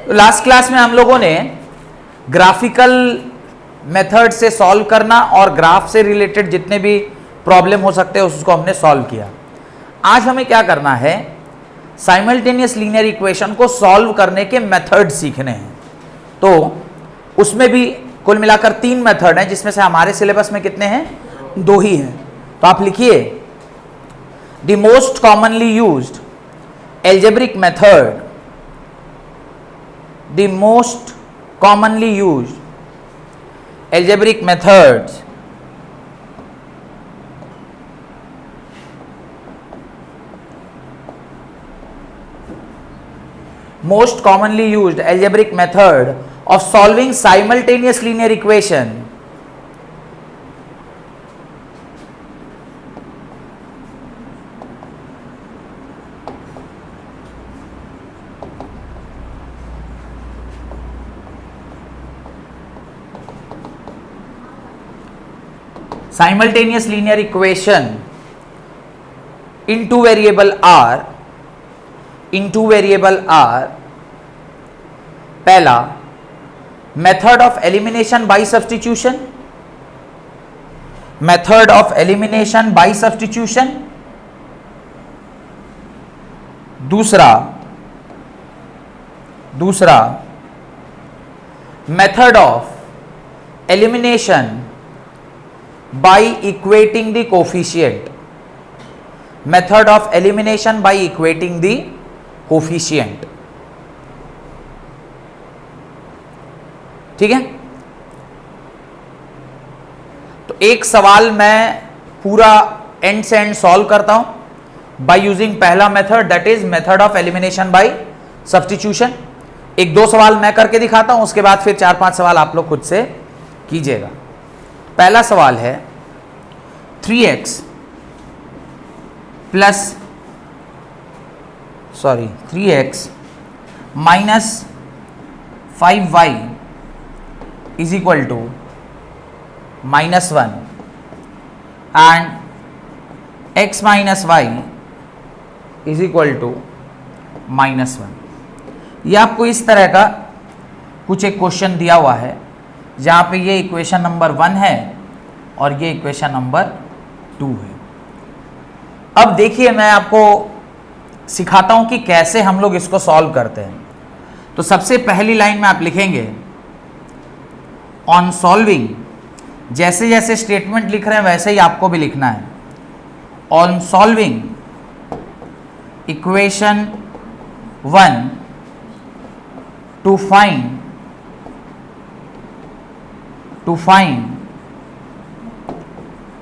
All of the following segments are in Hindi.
तो लास्ट क्लास में हम लोगों ने ग्राफिकल मेथड से सॉल्व करना और ग्राफ से रिलेटेड जितने भी प्रॉब्लम हो सकते हैं उसको हमने सॉल्व किया। आज हमें क्या करना है, साइमल्टेनियस लीनियर इक्वेशन को सॉल्व करने के मेथड सीखने हैं। तो उसमें भी कुल मिलाकर 3 मेथड हैं, जिसमें से हमारे सिलेबस में कितने हैं, 2 ही हैं। तो आप लिखिए, the most commonly used algebraic method, the most commonly used algebraic methods most commonly used algebraic method of solving simultaneous linear equation simultaneous linear equation in two variable r, पहला method of elimination by substitution, method of elimination by substitution. दूसरा method of elimination by equating the coefficient, method of elimination by equating the coefficient। ठीक है, तो एक सवाल मैं पूरा एंड से एंड सॉल्व करता हूं बाय यूजिंग पहला method, that is method of elimination by substitution. 1-2 सवाल मैं करके दिखाता हूं, उसके बाद फिर 4-5 सवाल आप लोग खुद से कीजिएगा। पहला सवाल है 3x minus 5y is equal to -1 and x minus Y is equal to -1। यह आपको इस तरह का कुछ एक क्वेश्चन दिया हुआ है, जहाँ पे ये इक्वेशन नंबर 1 है और ये इक्वेशन नंबर 2 है। अब देखिए, मैं आपको सिखाता हूँ कि कैसे हम लोग इसको सॉल्व करते हैं। तो सबसे पहली लाइन में आप लिखेंगे, ऑन सॉल्विंग, जैसे जैसे स्टेटमेंट लिख रहे हैं वैसे ही आपको भी लिखना है। On solving equation 1 to find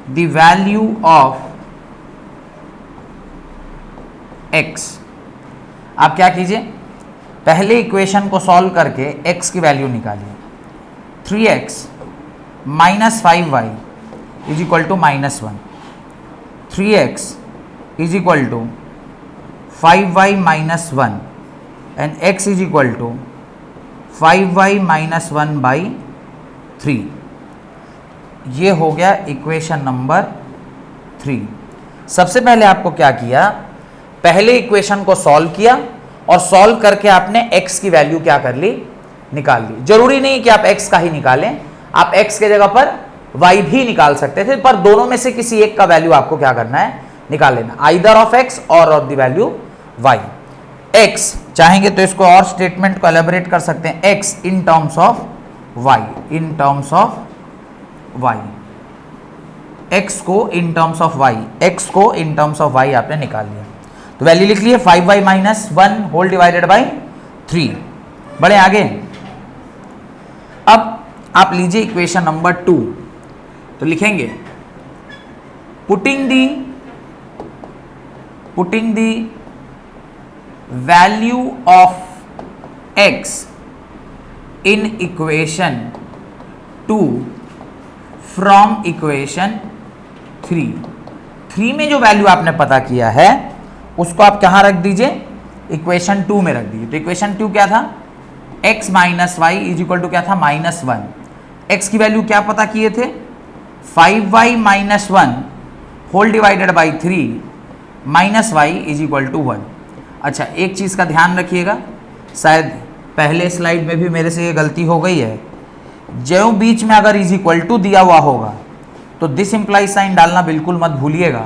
the value of x। आप क्या कीजिए, पहले इक्वेशन को सॉल्व करके x की वैल्यू निकालिए। 3x minus 5y is equal to -1, 3x is equal to 5y minus 1 and x is equal to 5y minus 1/3। ये हो गया इक्वेशन नंबर 3। सबसे पहले आपको क्या किया, पहले इक्वेशन को सॉल्व किया और सॉल्व करके आपने x की वैल्यू क्या कर ली, निकाल ली। जरूरी नहीं कि आप x का ही निकालें, आप x के जगह पर y भी निकाल सकते थे, पर दोनों में से किसी एक का वैल्यू आपको क्या करना है, निकाल लेना, आइदर ऑफ x और of the value y। x चाहेंगे तो इसको और स्टेटमेंट को एलेबोरेट कर सकते हैं, x in terms of y, in terms of y, x को in terms of y, x को इन टर्म्स ऑफ y आपने निकाल लिया। तो वैल्यू लिख लिए 5y minus 1 whole divided by 3। बढ़े आगे, अब आप लीजिए इक्वेशन नंबर 2। तो लिखेंगे, putting the value of x in equation 2 from equation 3 में जो वैल्यू आपने पता किया है उसको आप कहाँ रख दीजिए, इक्वेशन 2 में रख दीजिए। तो इक्वेशन 2 क्या था, x minus Y is equal to क्या था, -1। x की वैल्यू क्या पता किए थे, 5y minus 1 whole divided by 3 minus Y is equal to 1। अच्छा, एक चीज़ का ध्यान रखिएगा, शायद पहले स्लाइड में भी मेरे से ये गलती हो गई है, जो बीच में अगर इज इक्वल टू दिया हुआ होगा तो दिस इंप्लाइज साइन डालना बिल्कुल मत भूलिएगा,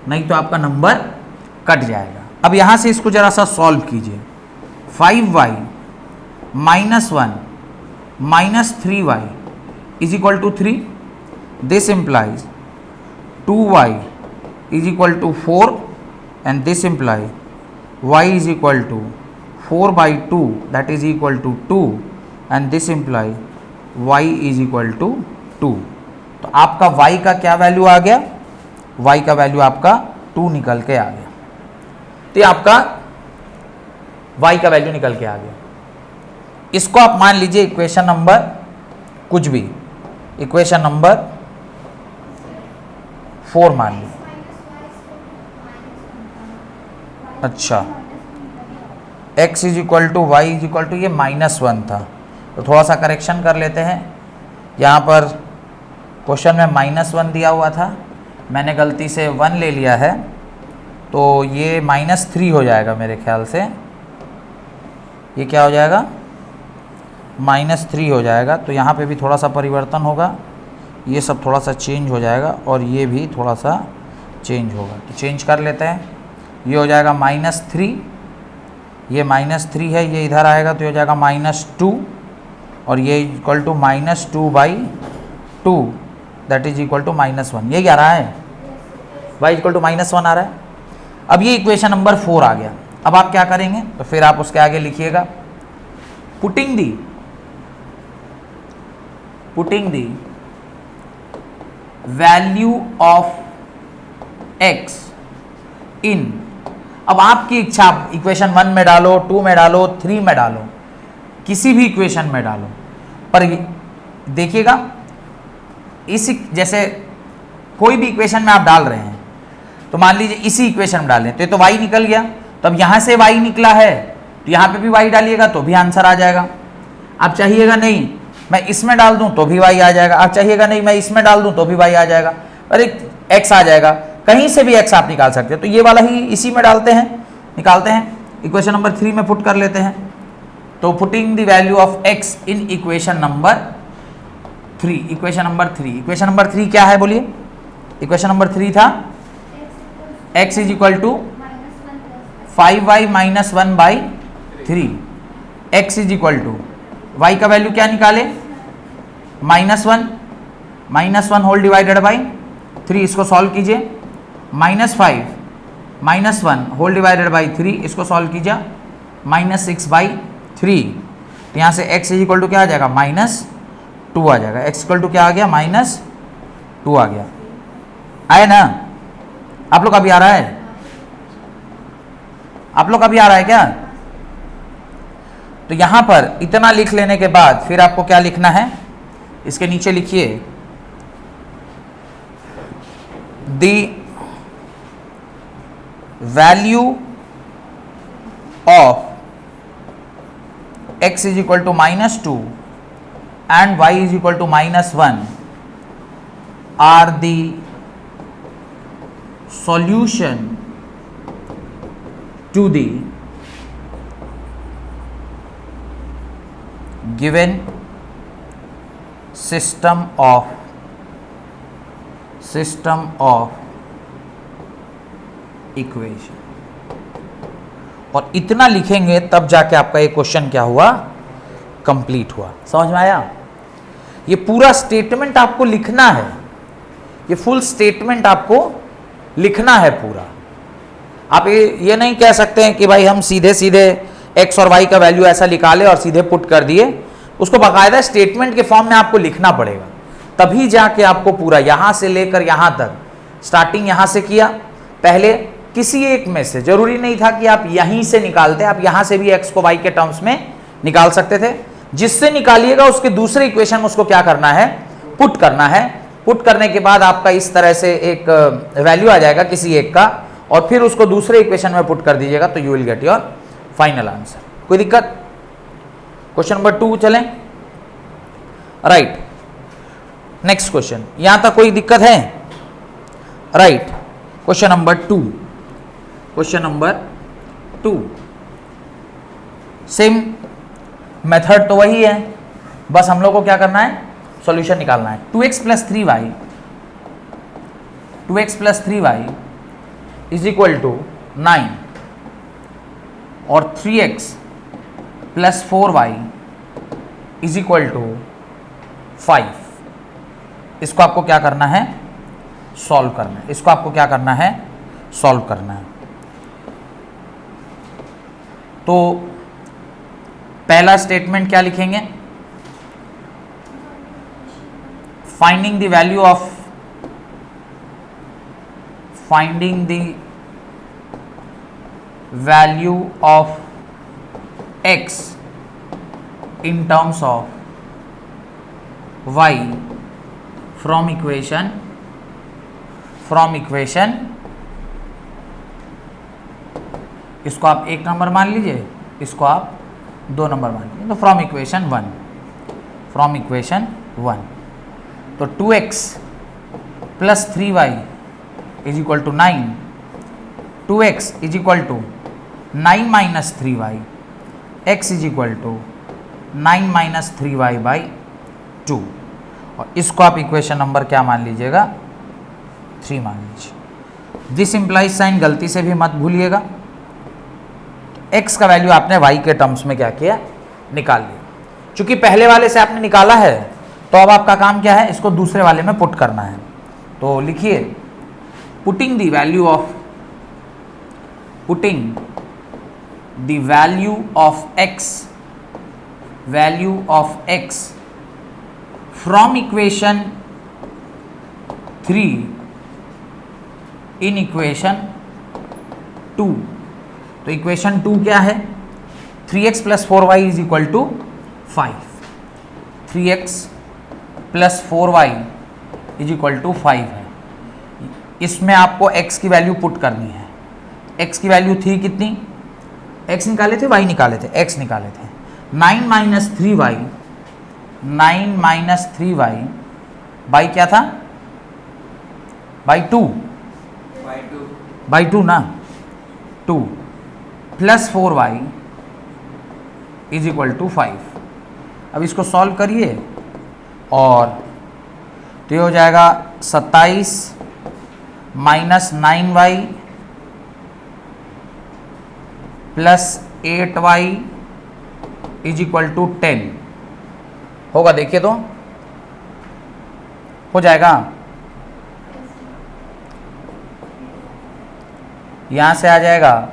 नहीं तो आपका नंबर कट जाएगा। अब यहाँ से इसको जरा सा सॉल्व कीजिए। 5y minus 1 minus 3y is equal to 3, this implies 2y is equal to 4 and this implies y is equal to 4/2 that is equal to 2 and this implies y is equal to 2। तो आपका y का क्या वैल्यू आ गया? y का वैल्यू आपका 2 निकल के आ गया। तो ये आपका y का वैल्यू निकल के आ गया। इसको आप मान लीजिए इक्वेशन नंबर कुछ भी, इक्वेशन नंबर 4 मान लीजिए। अच्छा, x is equal to Y is equal to ये -1 था, तो थोड़ा सा करेक्शन कर लेते हैं। यहाँ पर क्वेश्चन में -1 दिया हुआ था, मैंने गलती से 1 ले लिया है, तो ये -3 हो जाएगा मेरे ख्याल से। ये क्या हो जाएगा? -3 हो जाएगा। तो यहाँ पे भी थोड़ा सा परिवर्तन होगा, ये सब थोड़ा सा चेंज हो जाएगा और ये भी थोड़ा सा चेंज होगा। तो चेंज कर लेते हैं। ये हो जाएगा -3, ये -3 है, ये इधर आएगा तो ये हो जाएगा -2 और ये equal to -2/2 that is equal to -1। यही आ रहा है, y इक्वल टू -1 आ रहा है। अब ये इक्वेशन नंबर 4 आ गया। अब आप क्या करेंगे? तो फिर आप उसके आगे लिखिएगा putting the value of x इन, अब आपकी इच्छा, इक्वेशन 1 में डालो, 2 में डालो, 3 में डालो, किसी भी इक्वेशन में डालो, पर देखिएगा इसी, जैसे कोई भी इक्वेशन में आप डाल रहे हैं तो मान लीजिए इसी इक्वेशन में डालें तो ये तो y निकल गया, तो अब यहाँ से y निकला है तो यहाँ पे भी y डालिएगा तो भी आंसर आ जाएगा। आप चाहिएगा नहीं मैं इसमें डाल दूं तो भी y आ जाएगा, आप चाहिएगा नहीं मैं इसमें डाल दूं तो भी y आ जाएगा, और एक x आ जाएगा, कहीं से भी x आप निकाल सकते हैं। तो ये वाला ही इसी में डालते हैं, निकालते हैं, इक्वेशन नंबर 3 में पुट कर लेते हैं। तो putting the value of x in equation number 3, equation number 3 क्या है बोलिए? इक्वेशन नंबर 3 था x is equal to 5y minus 1/3, x is equal to y का वैल्यू क्या निकाले? -1 होल डिवाइडेड बाई 3, इसको सॉल्व कीजिए। -5 -1 होल डिवाइडेड बाई 3, इसको सॉल्व कीजिए, -6/3। तो यहाँ से x इज इक्वल टू क्या आ जाएगा? -2 आ जाएगा। x इक्वल टू क्या आ गया? -2 आ गया। आया ना? आप लोग अभी आ रहा है? आप लोग अभी आ रहा है क्या? तो यहां पर इतना लिख लेने के बाद फिर आपको क्या लिखना है? इसके नीचे लिखिए the value of x is equal to -2 and y is equal to -1 are the solution to the given system of equation। और इतना लिखेंगे तब जाके आपका ये क्वेश्चन क्या हुआ? कंप्लीट हुआ। समझ में आया? ये पूरा स्टेटमेंट आपको लिखना है, ये फुल स्टेटमेंट आपको लिखना है पूरा। आप ये नहीं कह सकते हैं कि भाई हम सीधे सीधे x और y का वैल्यू ऐसा निकाले और सीधे पुट कर दिए, उसको बाकायदा स्टेटमेंट के फॉर्म में आपको लिखना पड़ेगा, तभी जाके आपको पूरा यहां से लेकर यहां तक, स्टार्टिंग यहां से किया, पहले किसी एक में से, जरूरी नहीं था कि आप यहीं से निकालते, आप यहां से भी x को y के टर्म्स में निकाल सकते थे। जिससे निकालिएगा उसके दूसरे इक्वेशन में उसको क्या करना है? पुट करना है। पुट करने के बाद आपका इस तरह से एक वैल्यू आ जाएगा किसी एक का, और फिर उसको दूसरे इक्वेशन में पुट कर दीजिएगा तो you will get your final answer. कोई दिक्कत? क्वेश्चन नंबर 2 चलें। Right, next question. यहां तक कोई दिक्कत है? Right, question number 2। Question number 2 same method तो वही है, बस हम लोग को क्या करना है, सॉल्यूशन निकालना है। 2x plus 3y, 2x plus 3y is equal to 9 और 3x plus 4y is equal to 5। इसको आपको क्या करना है, सॉल्व करना है। इसको आपको क्या करना है, सॉल्व करना है। तो पहला स्टेटमेंट क्या लिखेंगे, finding the value of, finding the value of x in terms of y from equation इसको आप 1 नंबर मान लीजिए, इसको आप 2 नंबर मान लीजिए। तो फ्रॉम इक्वेशन 1 तो 2x plus 3y is equal to 9, 2x is equal to 9 minus 3y, x is equal to 9 minus 3y by 2। और इसको आप इक्वेशन नंबर क्या मान लीजिएगा, 3 मान लीजिए। दिस इम्प्लाइज साइन गलती से भी मत भूलिएगा। x का वैल्यू आपने y के टर्म्स में क्या किया, निकाल लिया। चूंकि पहले वाले से आपने निकाला है तो अब आपका काम क्या है, इसको दूसरे वाले में पुट करना है। तो लिखिए putting the value of x from equation 3 in equation 2। तो इक्वेशन 2 क्या है, 3x plus 4y is equal to 5, 3x plus 4y is equal to 5 है। इसमें आपको x की वैल्यू पुट करनी है। x की वैल्यू थी कितनी, x निकाले थे, y निकाले थे, x निकाले थे। 9 minus 3y, 9 minus 3y by क्या था, बाई 2, बाई 2 ना, 2 plus 4y is equal to 5। अब इसको सॉल्व करिए और तो ये हो जाएगा 27 minus 9y plus 8y is equal to 10 होगा। देखिए तो हो जाएगा, यहां से आ जाएगा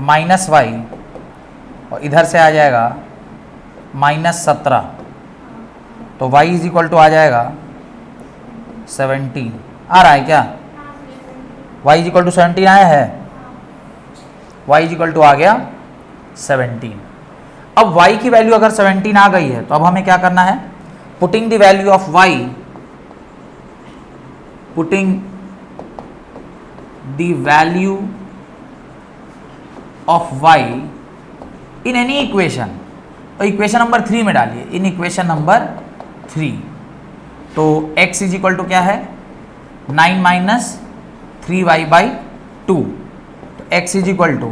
माइनस वाई और इधर से आ जाएगा माइनस 17। तो y इज इक्वल टू आ जाएगा 17। आ रहा है क्या, y इज इक्वल टू 17 आया है, y इज इक्वल टू आ गया 17। अब y की वैल्यू अगर 17 आ गई है तो अब हमें क्या करना है, putting the value of y, putting the value of y in any equation, तो इक्वेशन नंबर 3 में डालिए, इन इक्वेशन नंबर 3। तो x इज इक्वल टू क्या है, 9 माइनस 3y बाई 2। तो x is equal to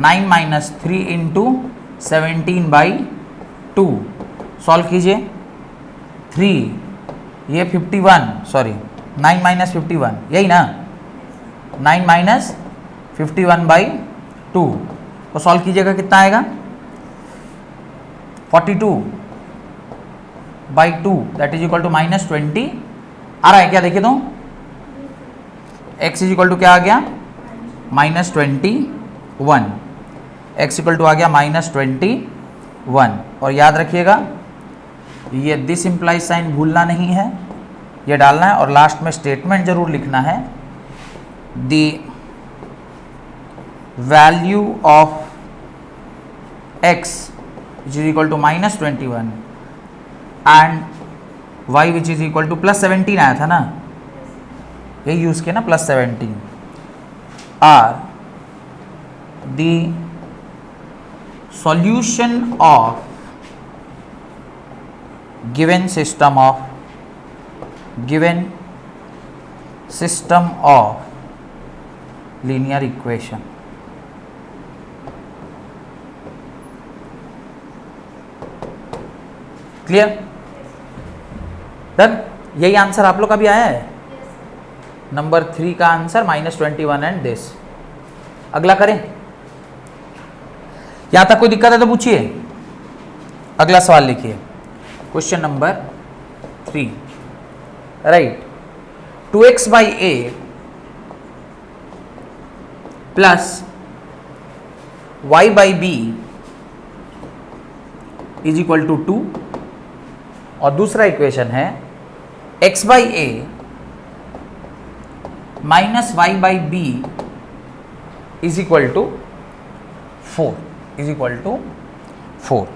9 minus 3 into 17 by 2। Solve कीजिए, 3 ये 51, सॉरी 9 माइनस 51 यही ना, 9 माइनस 51 बाई 2 को सॉल्व कीजिएगा, कितना आएगा 42 by 2 that is equal to minus 20। आ रहा है क्या, देखिए तो x इज इक्वल टू क्या आ गया, माइनस 21, x इक्वल टू आ गया माइनस 21। और याद रखिएगा ये दिस इम्प्लाइज साइन भूलना नहीं है, ये डालना है और लास्ट में स्टेटमेंट जरूर लिखना है, the value of x which is equal to minus 21 and y which is equal to plus 17 आया था ना, यही यूज किया ना, plus 17 are the solution of given system of linear equation. Clear? Done? यही आंसर आप लोग का भी आया है। नंबर 3 का आंसर -21 एंड दिस। अगला करें? यहां तक कोई दिक्कत है तो पूछिए। अगला सवाल लिखिए, question number 3। Right, 2x/a plus y/b is equal to 2, और दूसरा इक्वेशन है x/a minus y/b is equal to 4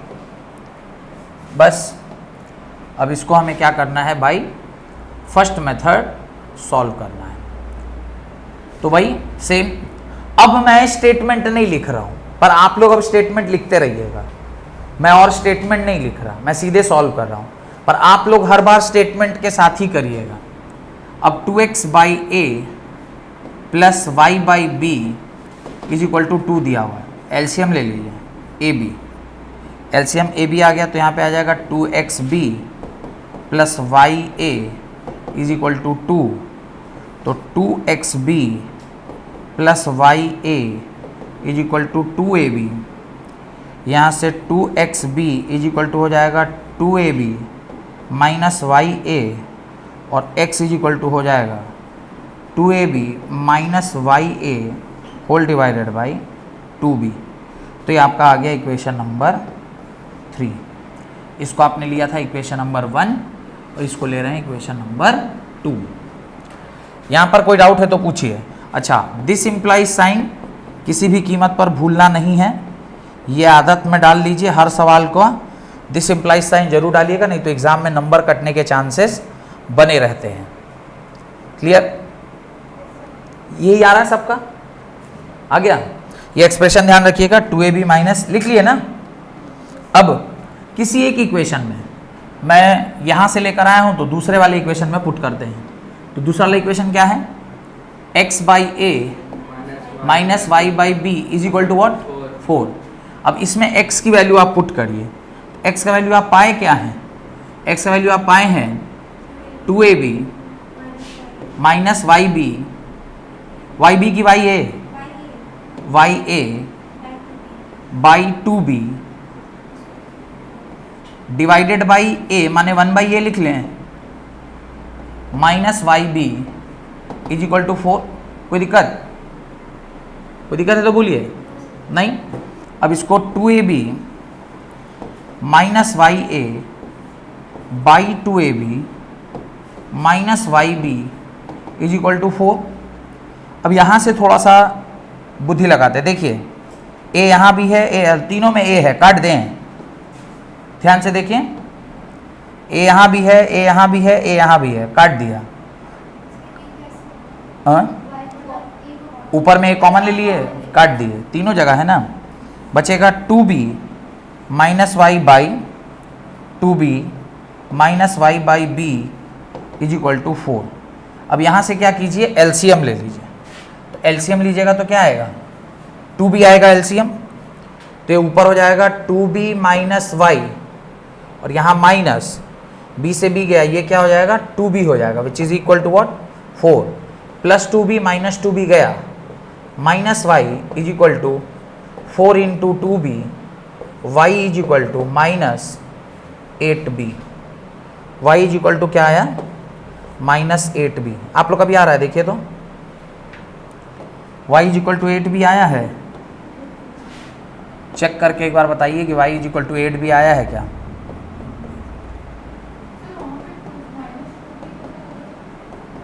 बस अब इसको हमें क्या करना है भाई, फर्स्ट मेथड सॉल्व करना है। तो भाई सेम, अब मैं स्टेटमेंट नहीं लिख रहा हूं, पर आप लोग अब स्टेटमेंट लिखते रहिएगा। मैं और स्टेटमेंट नहीं लिख रहा, मैं सीधे सॉल्व कर रहा हूं, पर आप लोग हर बार स्टेटमेंट के साथ ही करिएगा। अब 2x/a plus y/b is equal to 2 दिया हुआ है। एलसीएम ले लीजिए, A B, LCM A B आ गया तो यहाँ पे आ जाएगा 2xb plus y/a is equal to 2, तो 2xb plus y/a is equal to 2ab। यहाँ से 2xb इज इक्वल टू हो जाएगा 2ab माइनस y/a, और x इज इक्वल टू हो जाएगा 2ab minus y/a whole divided by 2b। तो ये आपका आ गया इक्वेशन नंबर 3। इसको आपने लिया था इक्वेशन नंबर 1 और इसको ले रहे हैं इक्वेशन नंबर 2। यहाँ पर कोई डाउट है तो पूछिए। अच्छा, दिस इम्प्लाइज साइन किसी भी कीमत पर भूलना नहीं है, ये आदत में डाल लीजिए हर सवाल को। दिस इम्प्लाइज साइन जरूर डालिएगा, नहीं तो एग्जाम में नंबर कटने के चांसेस बने रहते हैं। क्लियर? यही आ रहा है सबका? आ गया? ये एक्सप्रेशन ध्यान रखिएगा, 2ab माइनस लिख लिए ना। अब किसी एक इक्वेशन में मैं यहाँ से लेकर आया हूँ तो दूसरे वाले इक्वेशन में पुट करते हैं। तो दूसरा वाला इक्वेशन क्या है? x/a minus y/b is equal to what? 4। अब इसमें x की वैल्यू आप पुट करिए। x का वैल्यू आप पाए क्या है? x का वैल्यू आप पाए हैं 2ab माइनस y/b, y/b की y/a by 2b divided by a, माने 1/a लिख लें, minus y/b is equal to 4। कोई दिक्कत? कोई दिक्कत है तो बोलिए। नहीं? अब इसको 2ab minus y/a by 2ab minus y/b is equal to 4। अब यहाँ से थोड़ा सा बुद्धि लगाते हैं। देखिए, a यहाँ भी है, a तीनों में a है, काट दें। ध्यान से देखिए, a यहाँ भी है, a यहाँ भी है, a यहाँ भी है, काट दिया। ऊपर में एक कॉमन ले लिए, काट दिए, तीनों जगह है ना। बचेगा 2b minus y by 2b minus y/b is equal to 4। अब यहाँ से क्या कीजिए, एलसीएम ले लीजिए। तो एलसीएम लीजिएगा तो क्या आएगा? 2b आएगा एलसीएम, तो ये ऊपर हो जाएगा 2b माइनस y, और यहाँ माइनस b से b गया, ये क्या हो जाएगा? 2b हो जाएगा, which is equal to what? 4 plus 2b minus 2b गया, minus y is equal to 4 into 2b, y is equal to minus 8b। y is equal to क्या आया? Minus 8b। आप लोग का भी आ रहा है, देखिए तो y is equal to 8b आया है। चेक करके एक बार बताइए कि y is equal to 8b आया है क्या?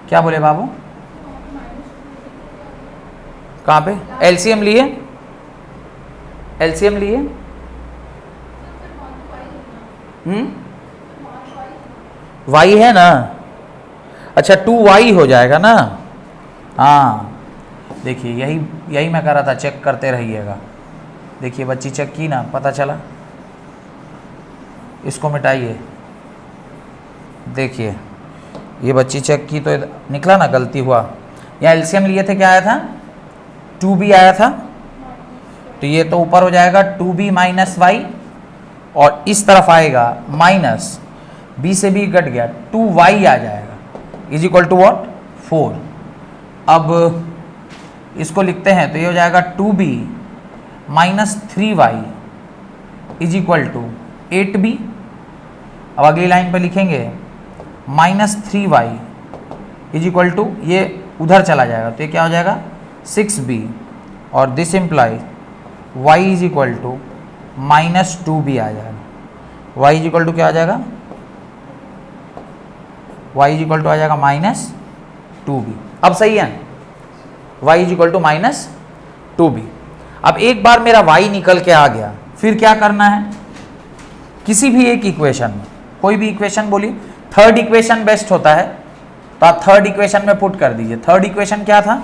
क्या बोले बाबू? कहाँ पे? एलसीएम लिए? एलसीएम लिए? y है ना। अच्छा, 2y हो जाएगा ना। हाँ, देखिए यही मैं कह रहा था, चेक करते रहिएगा। देखिए बच्ची चेक की ना, पता चला। इसको मिटाइए, देखिए ये बच्ची चेक की तो निकला ना, गलती हुआ। यहाँ एलसीएम लिए थे, क्या आया था? 2b आया था, तो ये तो ऊपर हो जाएगा 2b माइनस y, और इस तरफ आएगा माइनस b से b कट गया, 2y आ जाएगा इज इक्वल टू वॉट 4। अब इसको लिखते हैं तो ये हो जाएगा 2b minus 3y is equal to 8b। अब अगली लाइन पर लिखेंगे minus 3y is equal to, ये उधर चला जाएगा तो ये क्या हो जाएगा 6b, और this implies y is equal to minus 2b आ जाएगा। y इज इक्वल टू क्या आ जाएगा, y इज इक्वल टू आ जाएगा माइनस 2b। अब सही है, y is equal to minus 2b। अब एक बार मेरा y निकल के आ गया, फिर क्या करना है, किसी भी एक इक्वेशन में, कोई भी इक्वेशन बोलिए, थर्ड इक्वेशन बेस्ट होता है तो आप थर्ड इक्वेशन में पुट कर दीजिए। थर्ड इक्वेशन क्या था,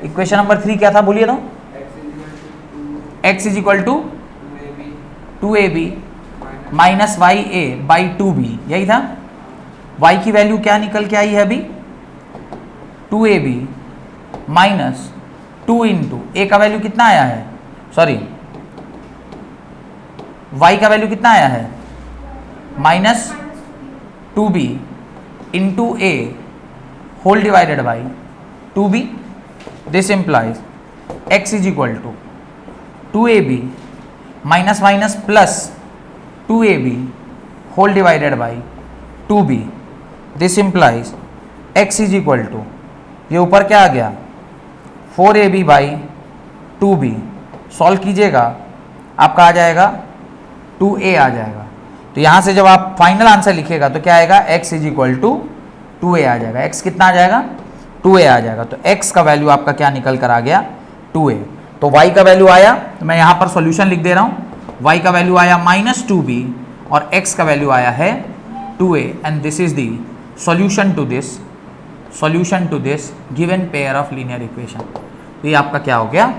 इक्वेशन नंबर 3 क्या था बोलिए तो, x is equal to 2ab minus Y A by 2b, यही था। y की वैल्यू क्या निकल के आई है अभी 2ab माइनस 2 इंटू ए का वैल्यू कितना आया है, सॉरी y का वैल्यू कितना आया है minus 2b into A whole divided by 2b। This implies x is equal to 2ab minus minus plus 2ab whole divided by 2b। This implies x is equal to, ये ऊपर क्या आ गया 4ab बाई 2b, सॉल्व कीजिएगा आपका आ जाएगा 2a आ जाएगा। तो यहाँ से जब आप फाइनल आंसर लिखिएगा तो क्या आएगा x is equal to 2a आ जाएगा। x कितना आ जाएगा 2a आ जाएगा। तो x का वैल्यू आपका क्या निकल कर आ गया 2a। तो y का वैल्यू आया, तो मैं यहाँ पर सॉल्यूशन लिख दे रहा हूँ, y का वैल्यू आया माइनस 2b और x का वैल्यू आया है 2a, and this is the solution to this given pair of linear equation. तो ये आपका क्या हो गया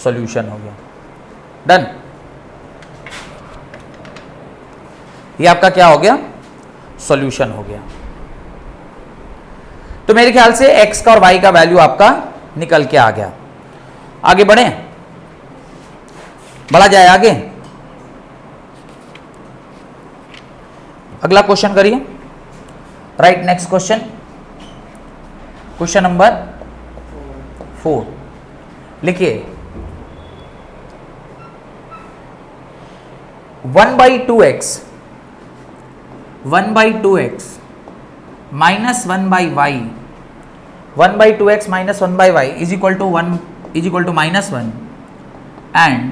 सॉल्यूशन हो गया। डन, ये आपका क्या हो गया सॉल्यूशन हो गया। तो मेरे ख्याल से x का और y का वैल्यू आपका निकल के आ गया। आगे बढ़े, बढ़ा जाए आगे। अगला क्वेश्चन करिए, right next question, question number 4 लिखिए 1/2x minus 1/y 1/2x minus 1/y is equal to minus 1, and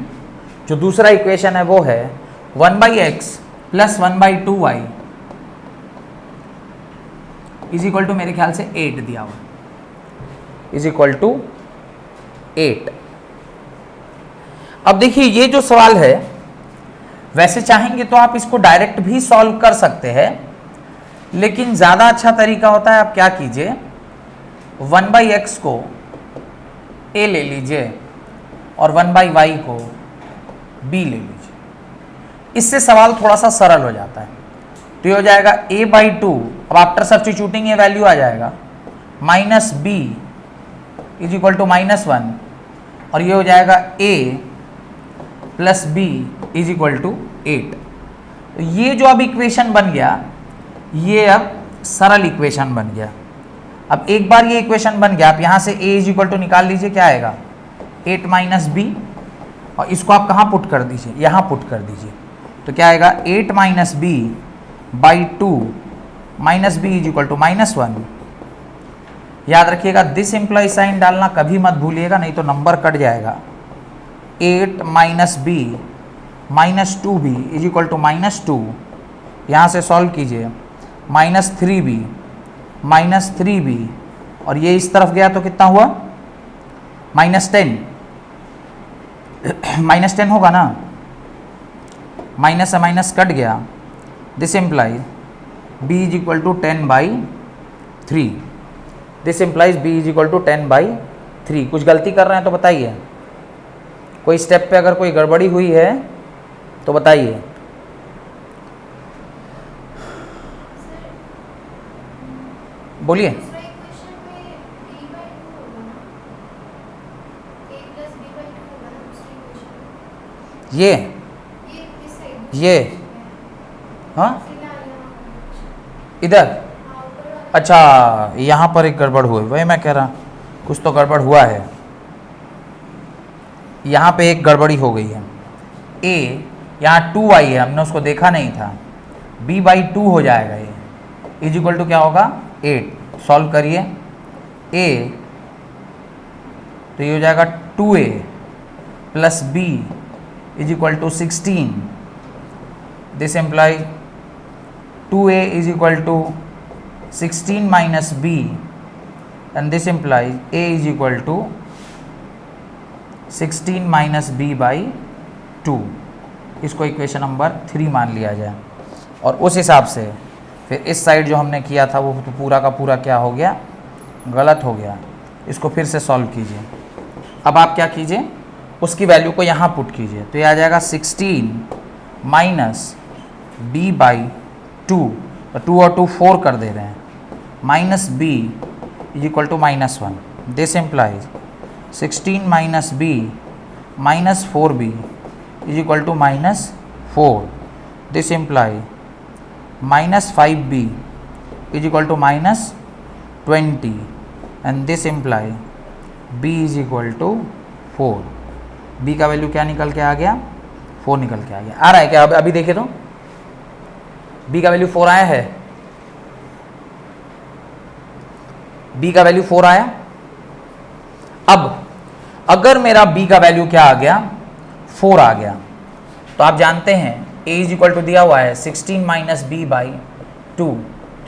जो दूसरा इक्वेशन है वो है 1/x plus 1/2y is equal to मेरे ख्याल से 8 दिया हुआ, इज इक्वल टू 8। अब देखिए ये जो सवाल है, वैसे चाहेंगे तो आप इसको डायरेक्ट भी सॉल्व कर सकते हैं, लेकिन ज़्यादा अच्छा तरीका होता है आप क्या कीजिए 1/x को a ले लीजिए और 1/y को b ले लीजिए, इससे सवाल थोड़ा सा सरल हो जाता है। तो ये हो जाएगा a/2, अब आफ्टर सब्स्टिट्यूटिंग ये वैल्यू आ जाएगा minus b is equal to minus 1, और ये हो जाएगा a plus b is equal to 8। तो ये जो अब इक्वेशन बन गया, ये अब सरल इक्वेशन बन गया। अब एक बार ये इक्वेशन बन गया, आप यहाँ से a इज इक्वल टू निकाल लीजिए, क्या आएगा 8 माइनस b, और इसको आप कहाँ पुट कर दीजिए, यहाँ पुट कर दीजिए। तो क्या आएगा 8 minus b by 2 minus b is equal to minus 1। याद रखिएगा दिस इम्प्लाई साइन डालना कभी मत भूलिएगा, नहीं तो नंबर कट जाएगा। 8 minus b minus 2b is equal to minus 2, यहाँ से सॉल्व कीजिए माइनस 3b, और ये इस तरफ गया तो कितना हुआ माइनस 10, माइनस 10 होगा ना, माइनस से माइनस कट गया। This implies b is equal to 10/3, this implies b is equal to 10/3। कुछ गलती कर रहे हैं तो बताइए, कोई स्टेप पे अगर कोई गड़बड़ी हुई है तो बताइए। बोलिए। ये हाँ इधर, अच्छा यहाँ पर एक गड़बड़ हुई, वही मैं कह रहा कुछ तो गड़बड़ हुआ है, यहाँ पे एक गड़बड़ी हो गई है। a यहाँ 2y है, हमने उसको देखा नहीं था, b/2 हो जाएगा ये, इज इक्वल टू क्या होगा 8। सॉल्व करिए a, तो ये हो जाएगा 2a plus b is equal to 16। This imply 2a is equal to 16 minus b and this implies a is equal to 16 minus b/2। इसको इक्वेशन नंबर 3 मान लिया जाए और उस हिसाब से फिर इस साइड जो हमने किया था वो तो पूरा का पूरा क्या हो गया, गलत हो गया। इसको फिर से सॉल्व कीजिए। अब आप क्या कीजिए, उसकी वैल्यू को यहाँ पुट कीजिए, तो ये आ जाएगा 16 माइनस b/2, तो 2 और 2 4 कर दे रहे हैं, minus b is equal to -1। This implies 16 minus b minus 4b is equal to -4। This imply -5b is equal to -20 and this imply b is equal to 4। b का वैल्यू क्या निकल के आ गया, 4 निकल के आ गया। आ रहा है क्या, अभी देखिए तो b का वैल्यू 4 आया है, b का वैल्यू 4 आया। अब अगर मेरा b का वैल्यू क्या आ गया, 4 आ गया, तो आप जानते हैं a इज इक्वल टू दिया हुआ है 16 माइनस b/2, तो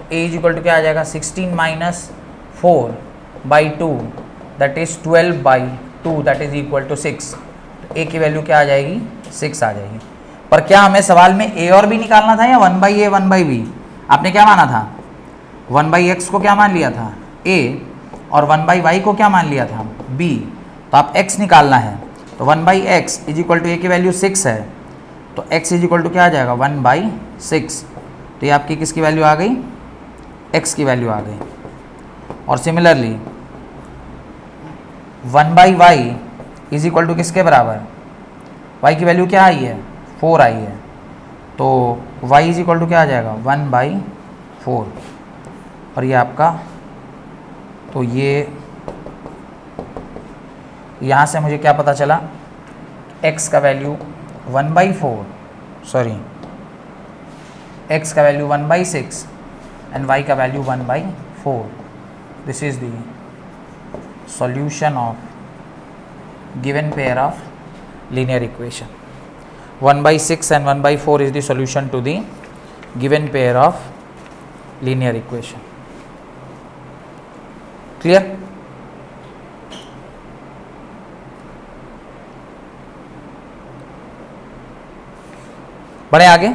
a इज इक्वल टू क्या आ जाएगा 16 minus 4/2 that is 12/2 that is equal to 6। तो a की वैल्यू क्या आ जाएगी, 6 आ जाएगी। पर क्या हमें सवाल में a और b निकालना था या 1/a 1/b? आपने क्या माना था, 1/x को क्या मान लिया था a और 1/y को क्या मान लिया था b, तो आप x निकालना है, तो 1/x is equal to a की वैल्यू 6 है, तो x इज इक्वल टू क्या आ जाएगा 1/6। तो ये आपकी किसकी वैल्यू आ गई, x की वैल्यू आ गई। और similarly 1/y is equal to किसके बराबर, y की वैल्यू क्या आई है 4 आई है, तो y इज इक्वल टू क्या आ जाएगा 1/4। और ये आपका, तो ये यहाँ से मुझे क्या पता चला, x का वैल्यू 1/4, सॉरी x का वैल्यू 1/6 एंड y का value 1/4। This is the solution of given pair of linear equation. 1/6 and 1/4 is the solution to the given pair of linear equation. Clear? बढ़े आगे।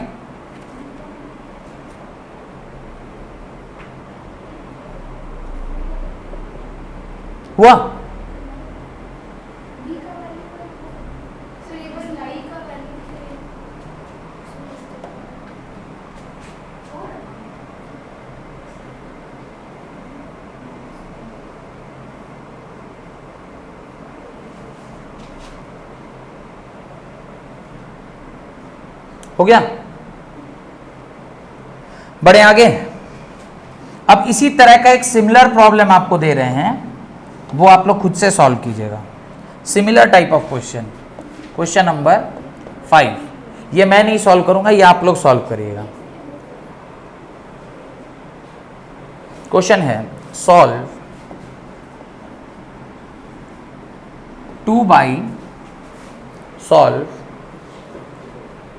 हुआ? हो गया? बढ़े आगे। अब इसी तरह का एक सिमिलर प्रॉब्लम आपको दे रहे हैं, वो आप लोग खुद से सॉल्व कीजिएगा। Similar type of question, question number 5। ये मैं नहीं सॉल्व करूंगा, ये आप लोग सॉल्व करिएगा। क्वेश्चन है solve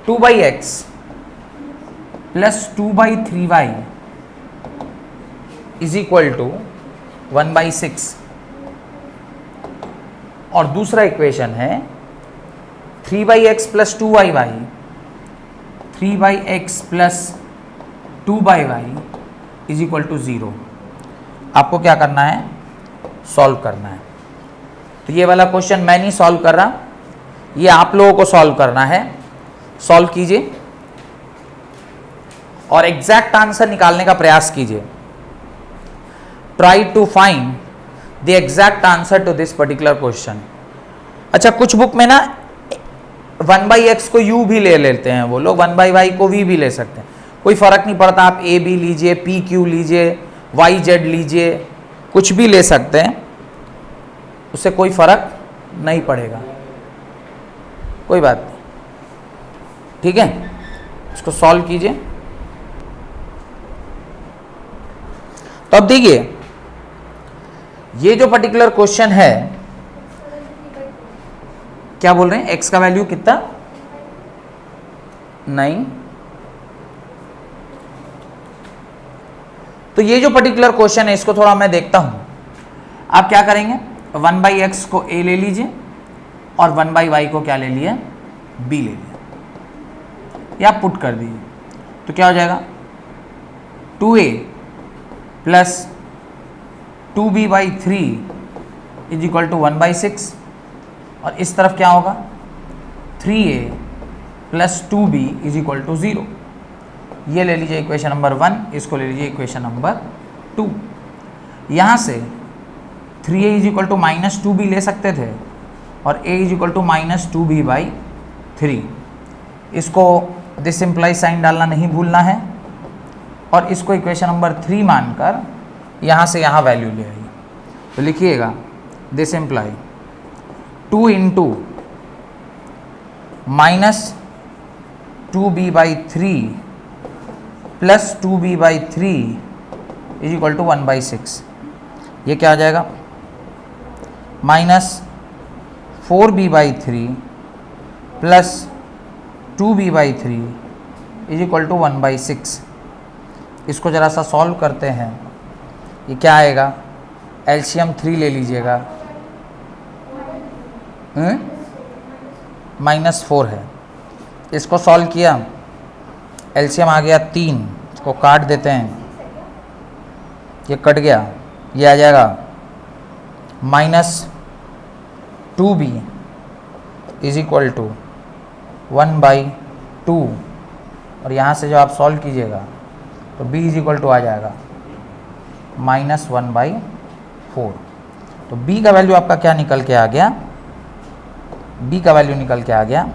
2/x plus 2/3y is equal to 1/6। और दूसरा इक्वेशन है 3/x plus 2y 3/x plus 2y is equal to 0। आपको क्या करना है, सॉल्व करना है। तो ये वाला क्वेश्चन मैं नहीं सॉल्व कर रहा, ये आप लोगों को सॉल्व करना है। सॉल्व कीजिए और एग्जैक्ट आंसर निकालने का प्रयास कीजिए। Try to find the exact answer to this particular question. अच्छा, कुछ बुक में ना 1/x को u भी ले लेते हैं वो लोग, 1/y को v भी ले सकते हैं। कोई फ़र्क नहीं पड़ता, आप ए बी लीजिए, पी क्यू लीजिए, वाई जेड लीजिए, कुछ भी ले सकते हैं, उससे कोई फ़र्क नहीं पड़ेगा, कोई बात नहीं। ठीक है, इसको सॉल्व कीजिए। तो अब देखिए ये जो पर्टिकुलर क्वेश्चन है, क्या बोल रहे हैं, x का वैल्यू कितना, 9। तो ये जो पर्टिकुलर क्वेश्चन है इसको थोड़ा मैं देखता हूं। आप क्या करेंगे, 1/x को a ले लीजिए और 1/y को क्या ले लिया, b ले लिया, या पुट कर दीजिए। तो क्या हो जाएगा, 2a plus 2b/3 is equal to 1/6, और इस तरफ क्या होगा, 3a plus 2b is equal to 0। ये ले लीजिए इक्वेशन नंबर 1, इसको ले लीजिए इक्वेशन नंबर 2। यहाँ से 3a is equal to minus 2b ले सकते थे और a is equal to minus 2b/3। इसको दिस इम्प्लाई साइन डालना नहीं भूलना है, और इसको इक्वेशन नंबर 3 मानकर यहाँ से यहाँ वैल्यू ले आइए। तो लिखिएगा this imply 2 into minus 2b/3 plus 2b/3 is equal to 1/6। ये क्या आ जाएगा, minus 4b/3 plus 2b/3 is equal to 1/6। इसको ज़रा सा सॉल्व करते हैं। ये क्या आएगा, एलसीएम 3 ले लीजिएगा, -4 है। इसको सॉल्व किया, एलसीएम आ गया 3, इसको काट देते हैं, ये कट गया, ये आ जाएगा -2b इज इक्वल टू 1/2, और यहाँ से जो आप सॉल्व कीजिएगा तो b इज इक्वल टू आ जाएगा -1/4। तो b का वैल्यू आपका क्या निकल के आ गया, b का वैल्यू निकल के आ गया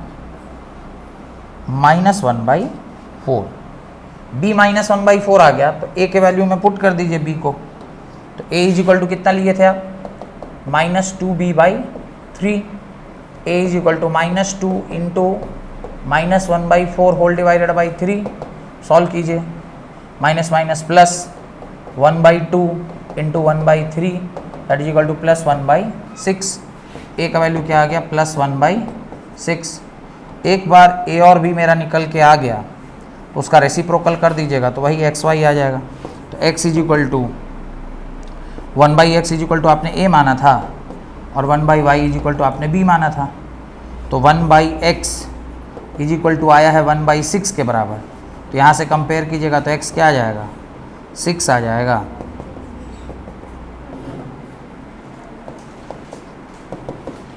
-1/4। b -1/4 आ गया तो a के वैल्यू में पुट कर दीजिए b को। तो a इज इक्वल टू कितना लिए थे आप, -2b/3। a is equal to -2 into -1/4 whole divided by 3। Solve कीजिए, minus minus plus 1/2 into 1/3 that is equal to plus 1/6। a का वैल्यू क्या आ गया, प्लस 1/6। एक बार a और b मेरा निकल के आ गया, उसका रेसिप्रोकल कर दीजिएगा तो वही एक्स वाई आ जाएगा। तो x is equal to 1/x is equal to आपने a माना था और 1/y इज इक्वल टू आपने b माना था। तो 1/x इज इक्वल टू आया है 1/6 के बराबर। तो यहाँ से कंपेयर कीजिएगा तो x क्या आ जाएगा, 6 आ जाएगा।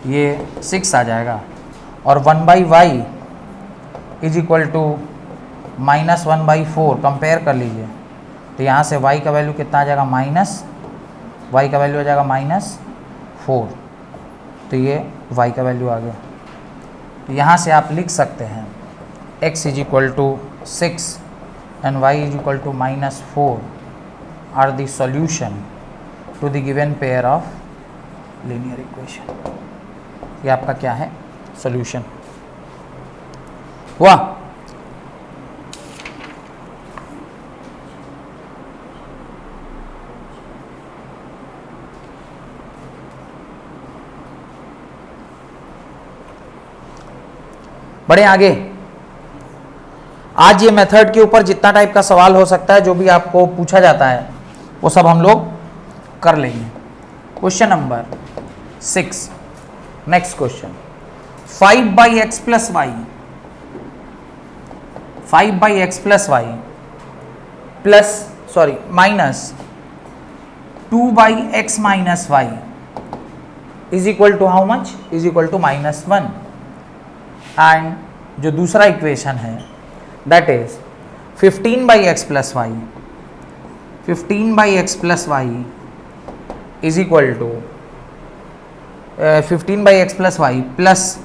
ये 6 आ जाएगा। और 1/y is equal to -1/4 compare कर लीजिए। तो यहाँ से y का वैल्यू कितना आ जाएगा, y का वैल्यू आ जाएगा -4। तो ये y का वैल्यू आ गया। तो यहाँ से आप लिख सकते हैं x is equal to 6 and y is equal to -4 are the solution to the given pair of linear equation. ये आपका क्या है, सॉल्यूशन हुआ। बढ़े आगे। आज ये मेथड के ऊपर जितना टाइप का सवाल हो सकता है, जो भी आपको पूछा जाता है वो सब हम लोग कर लेंगे। Question number 6, next question, 5/x plus y, 5/x plus y plus minus 2/x minus Y is equal to how much, is equal to -1। And जो दूसरा इक्वेशन है that is 15/x plus y, 15/x plus y is equal to 15/x plus y plus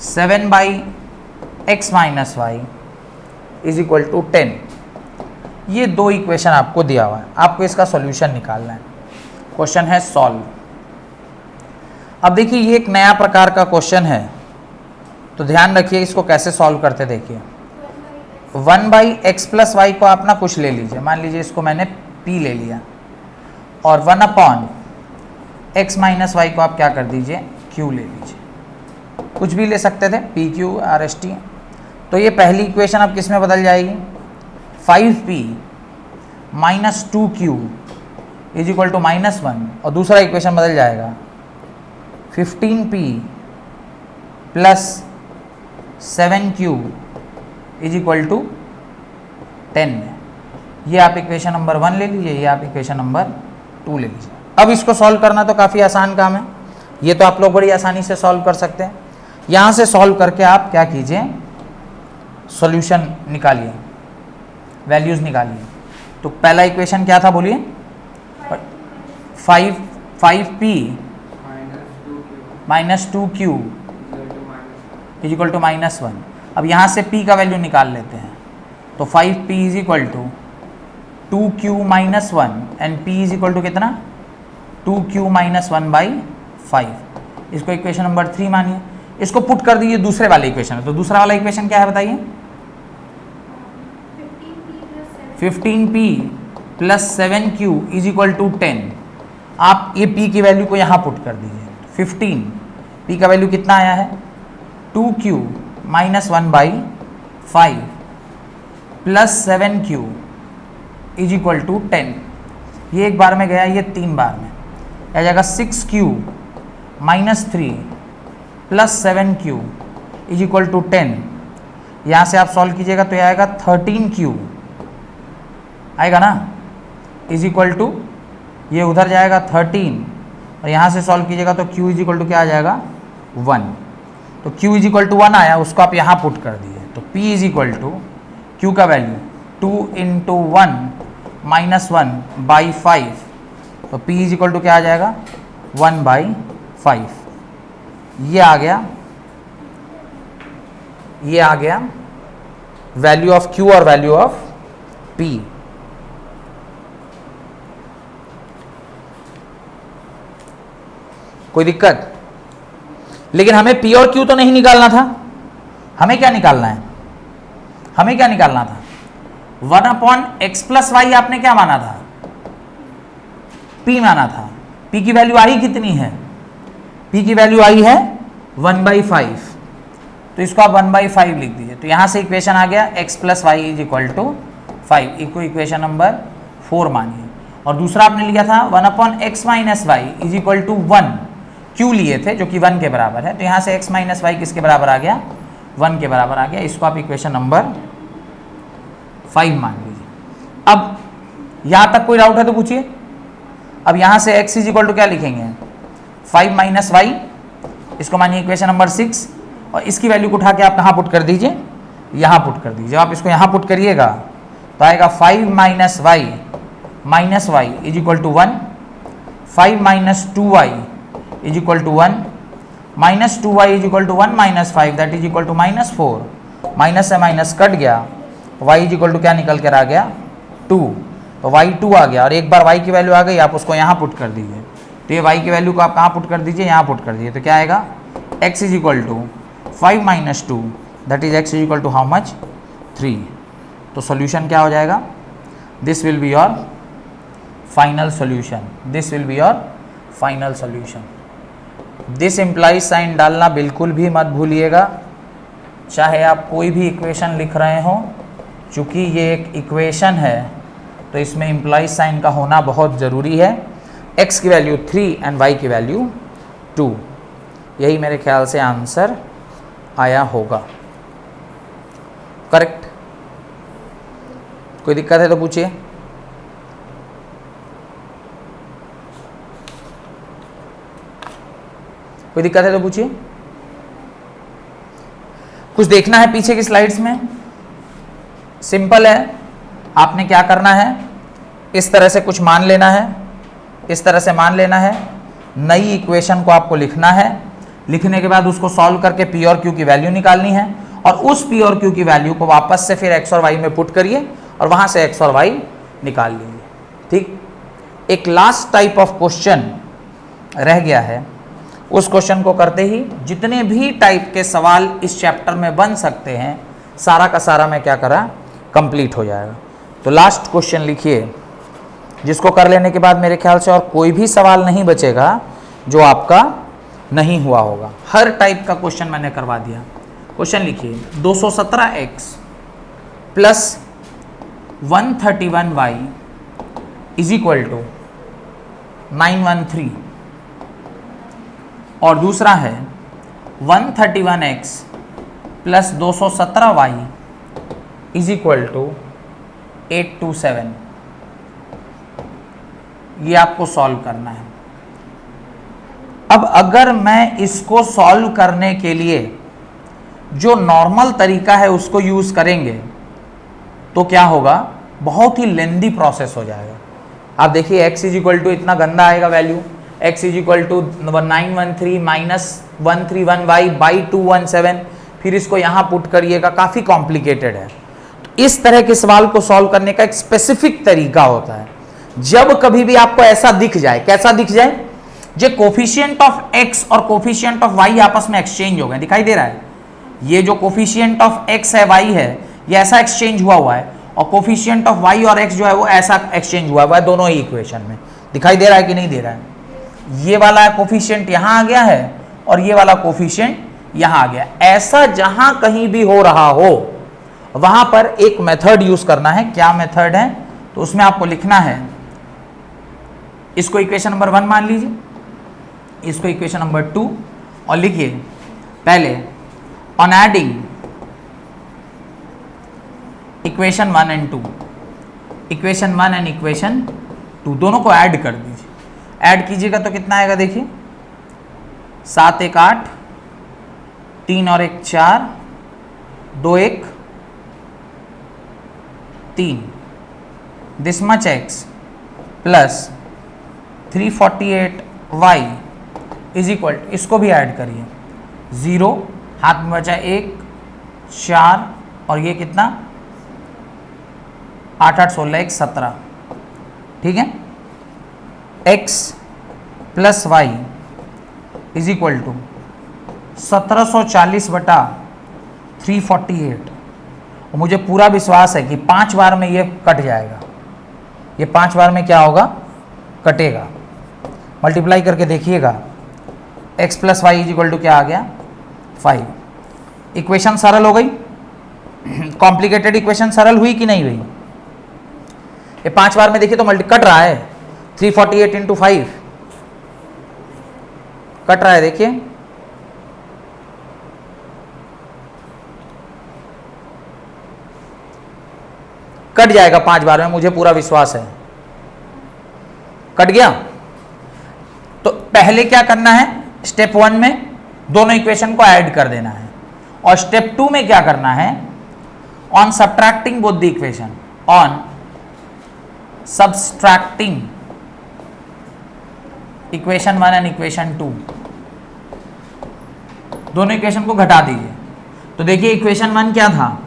7/x minus Y is equal to 10। ये दो इक्वेशन आपको दिया हुआ है, आपको इसका सॉल्यूशन निकालना है। क्वेश्चन है सॉल्व। अब देखिए ये एक नया प्रकार का क्वेश्चन है, तो ध्यान रखिए इसको कैसे सॉल्व करते। देखिए 1/x + y को आप ना कुछ ले लीजिए, मान लीजिए इसको मैंने p ले लिया, और 1/x - y को आप क्या कर दीजिए, q ले लीजिए। कुछ भी ले सकते थे, pq rst। तो ये पहली इक्वेशन अब किस में बदल जाएगी, 5p - 2q is equal to -1, और दूसरा इक्वेशन बदल जाएगा 15p + 7q is equal to 10। ये आप इक्वेशन नंबर 1 ले लीजिए, ये आप इक्वेशन नंबर 2 ले लीजिए। अब इसको सॉल्व करना तो काफ़ी आसान काम है, ये तो आप लोग बड़ी आसानी से सॉल्व कर सकते हैं। यहाँ से सॉल्व करके आप क्या कीजिए, सॉल्यूशन निकालिए, वैल्यूज़ निकालिए। तो पहला इक्वेशन क्या था बोलिए, 5p - 2q is equal to -1। अब यहाँ से p का वैल्यू निकाल लेते हैं, तो 5p is equal to 2q - 1 and p is equal to कितना, 2q - 1/5। इसको इक्वेशन नंबर 3 मानिए। इसको पुट कर दीजिए दूसरे वाले इक्वेशन में। तो दूसरा वाला इक्वेशन क्या है बताइए, 15p + 7q is equal to 10। आप ये p की वैल्यू को यहाँ पुट कर दीजिए। 15 p का वैल्यू कितना आया है, 2q - 1/5 + 7q is equal to 10। ये एक बार में गया, ये 3 बार में आ जाएगा। 6q - 3 + 7q is equal to 10। यहाँ से आप सॉल्व कीजिएगा तो ये आएगा 13q आएगा ना, इज इक्वल टू, ये उधर जाएगा 13, और यहाँ से सॉल्व कीजिएगा तो q इज इक्वल टू क्या आ जाएगा, 1। तो q इज इक्वल टू 1 आया, उसको आप यहाँ पुट कर दीजिए। तो p is equal to, q का वैल्यू 2 × 1 - 1/5, तो p इज इक्वल टू क्या आ जाएगा, 1/5। ये आ गया, ये आ गया वैल्यू ऑफ q और वैल्यू ऑफ p। कोई दिक्कत? लेकिन हमें p और q तो नहीं निकालना था, हमें क्या निकालना है, हमें क्या निकालना था, 1/x + y आपने क्या माना था, p माना था। p की वैल्यू आई कितनी है, p की वैल्यू आई है 1/5, तो इसको आप 1/5 लिख दीजिए। तो यहाँ से इक्वेशन आ गया x + y is equal to 5, इसको इक्वेशन नंबर 4 मानिए। और दूसरा आपने लिया था 1/x - y is equal to 1, q लिए थे जो कि 1 के बराबर है। तो यहाँ से x - y किसके बराबर आ गया, 1 के बराबर आ गया। इसको आप इक्वेशन नंबर 5 मान लीजिए। अब यहाँ तक कोई डाउट है तो पूछिए। अब यहाँ से x इज इक्वल टू क्या लिखेंगे, 5 - y, इसको मानिए इक्वेशन नंबर 6, और इसकी वैल्यू को उठा के आप कहाँ पुट कर दीजिए, यहाँ पुट कर दीजिए। जब आप इसको यहाँ पुट करिएगा तो आएगा 5 - y is equal to 1, 5 - 2y is equal to 1, -2y is equal to 1 - 5 that is equal to -4। Minus से माइनस कट गया, y इज इक्वल टू क्या निकल कर आ गया, 2। तो y 2 आ गया, और एक बार y की वैल्यू आ गई, आप उसको यहाँ पुट कर दीजिए। तो ये y की वैल्यू को आप कहाँ पुट कर दीजिए, यहाँ पुट कर दीजिए। तो क्या आएगा, x is equal to 5 - 2 that is x is equal to how much, 3। तो सॉल्यूशन क्या हो जाएगा, this will be your final solution, this will be your final solution. This implies sign डालना बिल्कुल भी मत भूलिएगा, चाहे आप कोई भी इक्वेशन लिख रहे हो। चूँकि ये एक इक्वेशन है तो इसमें इम्प्लाइज साइन का होना बहुत ज़रूरी है। x की वैल्यू 3 एंड y की वैल्यू 2, यही मेरे ख्याल से आंसर आया होगा। करेक्ट? कोई दिक्कत है तो पूछिए। कोई दिक्कत है तो पूछिए। कुछ देखना है पीछे की स्लाइड्स में? सिंपल है, आपने क्या करना है, इस तरह से कुछ मान लेना है, इस तरह से मान लेना है, नई इक्वेशन को आपको लिखना है, लिखने के बाद उसको सॉल्व करके p और q की वैल्यू निकालनी है, और उस पी और क्यू की वैल्यू को वापस से फिर एक्स और वाई में पुट करिए और वहां से एक्स और वाई निकाल लीजिए। ठीक, एक लास्ट टाइप ऑफ क्वेश्चन रह गया है, उस क्वेश्चन को करते ही जितने भी टाइप के सवाल इस चैप्टर में बन सकते हैं सारा का सारा मैं क्या करा, कंप्लीट हो जाएगा। तो लास्ट क्वेश्चन लिखिए, जिसको कर लेने के बाद मेरे ख्याल से और कोई भी सवाल नहीं बचेगा जो आपका नहीं हुआ होगा। हर टाइप का क्वेश्चन मैंने करवा दिया। क्वेश्चन लिखिए, 217x plus 131y is equal to 913, और दूसरा है 131x plus 217y is equal to 827। ये आपको सॉल्व करना है। अब अगर मैं इसको सॉल्व करने के लिए जो नॉर्मल तरीका है उसको यूज करेंगे तो क्या होगा, बहुत ही लेंदी प्रोसेस हो जाएगा। आप देखिए x इज इक्वल टू इतना गंदा आएगा value, x is equal to 913 minus 131y by 217, फिर इसको यहाँ पुट करिएगा, काफ़ी कॉम्प्लिकेटेड है। तो इस तरह के सवाल को सॉल्व करने का एक स्पेसिफिक तरीका होता है। जब कभी भी आपको ऐसा दिख जाए, कैसा दिख जाए, जो कोफिशिएंट ऑफ x और कोफिशिएंट ऑफ y आपस में एक्सचेंज हो गए, दिखाई दे रहा है, ये जो कोफिशिएंट ऑफ x है y है, ये ऐसा एक्सचेंज हुआ है, और कोफिशिएंट ऑफ y और x जो है वो ऐसा एक्सचेंज हुआ है दोनों ही इक्वेशन में। दिखाई दे रहा है कि नहीं दे रहा है? ये वाला कोफिशिएंट यहाँ आ गया है और ये वाला कोफिशिएंट यहाँ आ गया। ऐसा जहां कहीं भी हो रहा हो वहां पर एक मेथड यूज करना है। क्या मेथड है? तो उसमें आपको लिखना है, इसको इक्वेशन नंबर 1 मान लीजिए, इसको इक्वेशन नंबर 2, और लिखिए पहले on adding equation 1 and 2, equation 1 and equation 2 दोनों को ऐड कर दीजिए। ऐड कीजिएगा तो कितना आएगा, देखिए 7 1 8, 3 और 1 4, 2 1 3, this much x plus 348y is equal, इसको भी ऐड करिए, 0 हाथ में बचा 1 4 और ये कितना 8 8 16 1 17, ठीक है। x plus y is equal to 1740 बटा 348, और मुझे पूरा विश्वास है कि 5 बार में ये कट जाएगा, ये 5 बार में क्या होगा, कटेगा। मल्टीप्लाई करके देखिएगा, x plus y is equal to क्या आ गया 5। इक्वेशन सरल हो गई, कॉम्प्लिकेटेड इक्वेशन सरल हुई कि नहीं हुई? ये 5 बार में देखिए तो मल्टी कट रहा है, 348 इंटू 5 कट रहा है, देखिए कट जाएगा 5 बार में, मुझे पूरा विश्वास है। कट गया? तो पहले क्या करना है, स्टेप 1 में दोनों इक्वेशन को ऐड कर देना है, और स्टेप 2 में क्या करना है, on subtracting both the equation, on subtracting equation 1 and equation 2, दोनों इक्वेशन को घटा दीजिए। तो देखिए इक्वेशन 1 क्या था,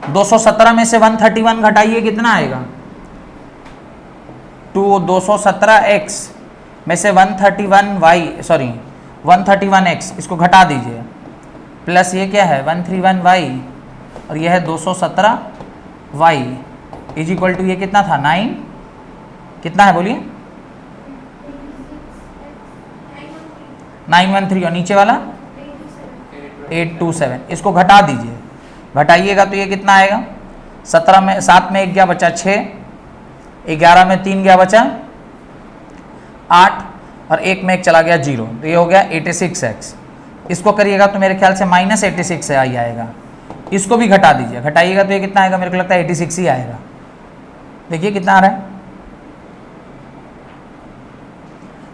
217 में से 131 घटाइए, कितना आएगा 217x में से 131x, इसको घटा दीजिए, प्लस ये क्या है 131y और ये है 217y इज इक्वल टू ये कितना था 9, कितना है बोलिए 913, और नीचे वाला 827, इसको घटा दीजिए। घटाइएगा तो ये कितना आएगा, 17 में 7 में 1 गया बचा 6, 11 में 3 गया बचा 8, और 1 में 1 चला गया 0, तो ये हो गया 86x। इसको करिएगा तो मेरे ख्याल से माइनस 86 से आई आएगा। इसको भी घटा दीजिए, घटाइएगा तो ये कितना आएगा, मेरे को लगता है 86 ही आएगा। देखिए कितना आ रहा है,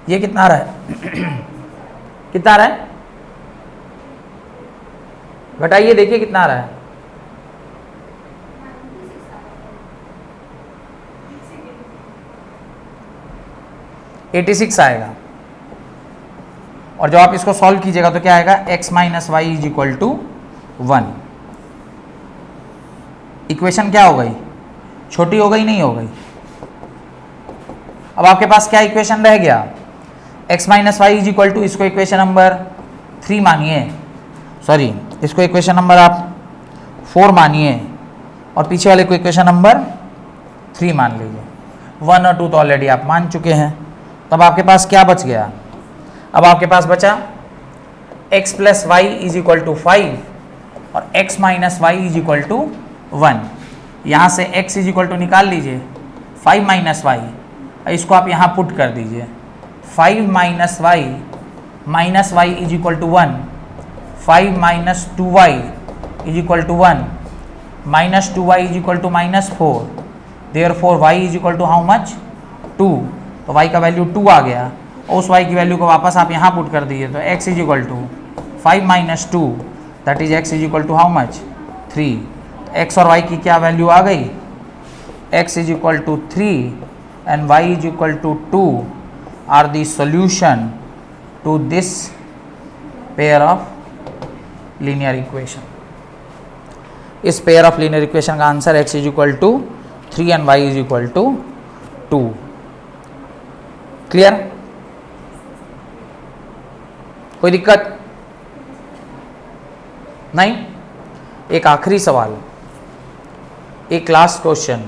ये कितना आ रहा है कितना आ रहा है, घटाइए देखिए कितना आ रहा है, $86 आएगा। और जब आप इसको सॉल्व कीजिएगा तो क्या आएगा, x minus Y is equal to 1। Equation क्या हो गई, छोटी हो गई, नहीं हो गई। अब आपके पास क्या इक्वेशन रह गया, x minus Y is equal to, इसको इक्वेशन नंबर 3 मानिए, सॉरी इसको इक्वेशन नंबर आप 4 मानिए और पीछे वाले को इक्वेशन नंबर 3 मान लीजिए। 1 और 2 तो ऑलरेडी आप मान चुके हैं। तब आपके पास क्या बच गया, अब आपके पास बचा x plus y is equal to 5 और x minus Y is equal to 1। यहाँ से x इज इक्वल टू निकाल लीजिए 5 माइनस वाई, इसको आप यहाँ पुट कर दीजिए 5 minus Y is equal to 1, 5 minus 2y is equal to 1, minus 2y is equal to -4, therefore y is equal to how much 2, तो y का वैल्यू 2 आ गया और उस y की वैल्यू को वापस आप यहाँ पुट कर दीजिए तो x is equal to 5 minus 2, that is x is equal to how much 3। x और y की क्या वैल्यू आ गई, x is equal to 3 and y is equal to 2 are the solution to this pair of linear equation. इस पेयर ऑफ लीनियर इक्वेशन का answer x is equal to 3 and y is equal to 2। Clear, कोई दिक्कत नहीं। एक आखिरी सवाल, एक लास्ट क्वेश्चन,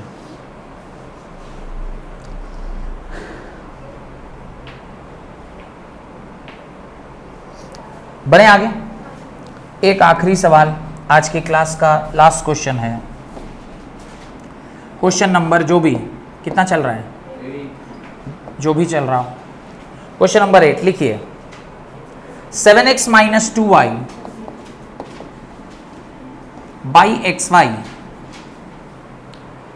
बढ़े आगे। एक आखिरी सवाल आज की क्लास का लास्ट क्वेश्चन है। क्वेश्चन नंबर जो भी कितना चल रहा है, जो भी चल रहा हो, क्वेश्चन नंबर 8 लिखिए। 7x minus 2y by x y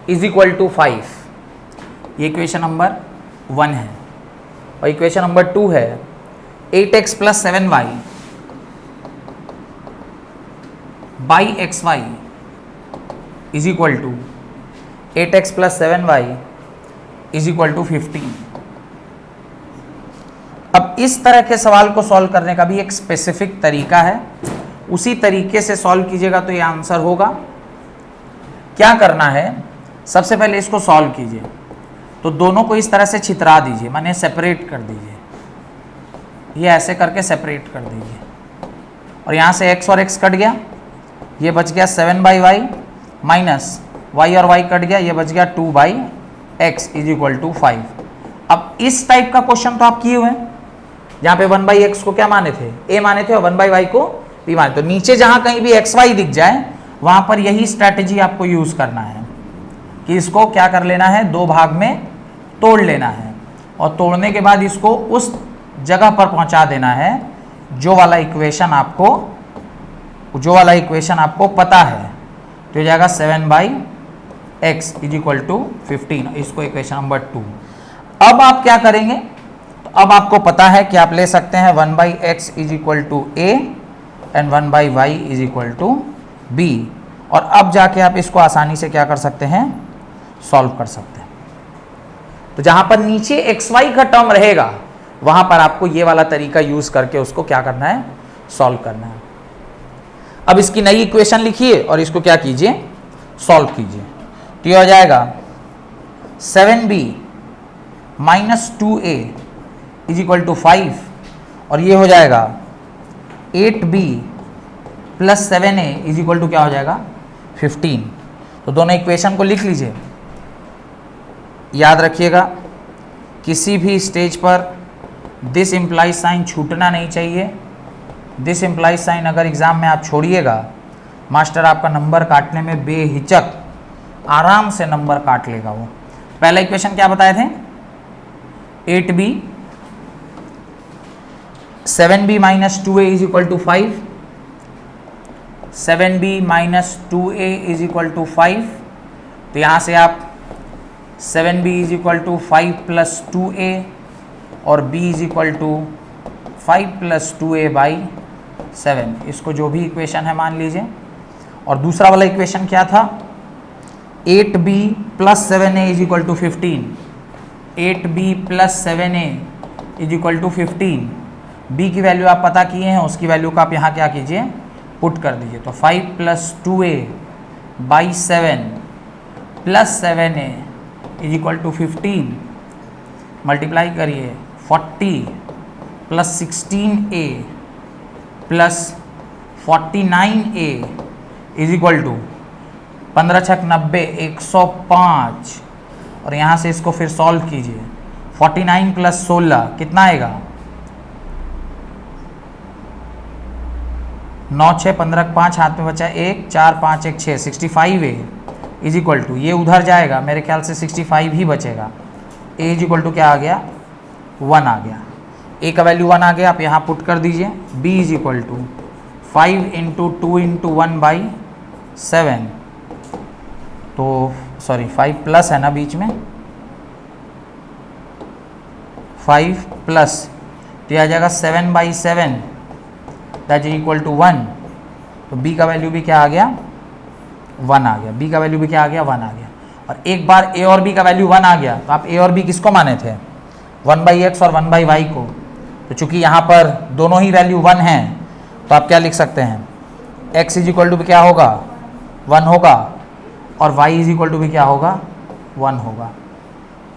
is equal to 5, ये इक्वेशन नंबर 1 है। और इक्वेशन नंबर 2 है 8x plus 7y by x y is equal to 8x plus 7y is equal to 15। अब इस तरह के सवाल को सॉल्व करने का भी एक स्पेसिफिक तरीका है, उसी तरीके से सॉल्व कीजिएगा तो ये आंसर होगा। क्या करना है, सबसे पहले इसको सॉल्व कीजिए तो दोनों को इस तरह से छितरा दीजिए, माने सेपरेट कर दीजिए, ये ऐसे करके सेपरेट कर दीजिए और यहाँ से x और x कट गया, ये बच गया 7/y माइनस y और y कट गया, ये बच गया 2/x इज इक्वल टू 5। अब इस टाइप का क्वेश्चन तो आप किए हुए हैं, जहाँ पे 1/x को क्या माने थे, a माने थे और 1/y को b माने। तो नीचे जहाँ कहीं भी xy दिख जाए वहाँ पर यही स्ट्रैटेजी आपको यूज करना है कि इसको क्या कर लेना है, 2 भाग में तोड़ लेना है और तोड़ने के बाद इसको उस जगह पर पहुँचा देना है जो वाला इक्वेशन आपको पता है। तो हो जाएगा 7/x इज इक्वल टू 15, इसको इक्वेशन नंबर 2। अब आप क्या करेंगे, तो अब आपको पता है कि आप ले सकते हैं 1/x is equal to a and 1/y is equal to b, और अब जाके आप इसको आसानी से क्या कर सकते हैं, सॉल्व कर सकते हैं। तो जहां पर नीचे xy का टर्म रहेगा वहां पर आपको ये वाला तरीका यूज करके उसको क्या करना है, सॉल्व करना है। अब इसकी नई इक्वेशन लिखिए और इसको क्या कीजिए, सॉल्व कीजिए। तो ये हो जाएगा 7b minus 2a is equal to 5 और ये हो जाएगा 8b plus 7a is equal to क्या हो जाएगा 15। तो दोनों इक्वेशन को लिख लीजिए। याद रखिएगा किसी भी स्टेज पर दिस इम्प्लाइज साइन छूटना नहीं चाहिए। दिस इम्प्लाइज साइन अगर एग्जाम में आप छोड़िएगा, मास्टर आपका नंबर काटने में बेहिचक आराम से नंबर काट लेगा। वो पहला इक्वेशन क्या बताए थे, 8b 7b minus 2a is equal to 5, 7b minus 2a is equal to 5। तो यहाँ से आप 7b is equal to 5 plus 2a और b is equal to 5 plus 2a by 7, इसको जो भी इक्वेशन है मान लीजिए। और दूसरा वाला इक्वेशन क्या था, 8b plus 7a is equal to 15, 8b plus 7a is equal to 15। b की वैल्यू आप पता किए हैं, उसकी वैल्यू को आप यहाँ क्या कीजिए, पुट कर दीजिए। तो 5 plus 2a by 7 plus 7a is equal to 15, multiply करिए 40 plus 16a plus 49a is equal to 15 छक 90, 105, और यहाँ से इसको फिर सॉल्व कीजिए। 49 प्लस 16 कितना आएगा? 9 6 15 5 हाथ में बचा 1, 4 5 1 6, 65a इज इक्वल टू, ये उधर जाएगा मेरे ख्याल से 65 ही बचेगा। a इज इक्वल टू क्या आ गया? 1 आ गया। a का वैल्यू 1 आ गया, आप यहाँ पुट कर दीजिए। b is equal to 5 into 2 into 1 by 7, तो सॉरी 5 प्लस है ना बीच में, 5 प्लस तो यह आ जाएगा 7 by 7 that is equal to 1। तो b का वैल्यू भी क्या आ गया? 1 आ गया। b का वैल्यू भी क्या आ गया? 1 आ गया। और एक बार a और b का वैल्यू 1 आ गया तो आप a और b किसको माने थे? 1 बाई एक्स और 1 बाई वाई को। तो चूंकि यहाँ पर दोनों ही वैल्यू 1 हैं तो आप क्या लिख सकते हैं? x इज इक्वल टू भी क्या होगा? 1 होगा, और y इज इक्वल टू भी क्या होगा? 1 होगा।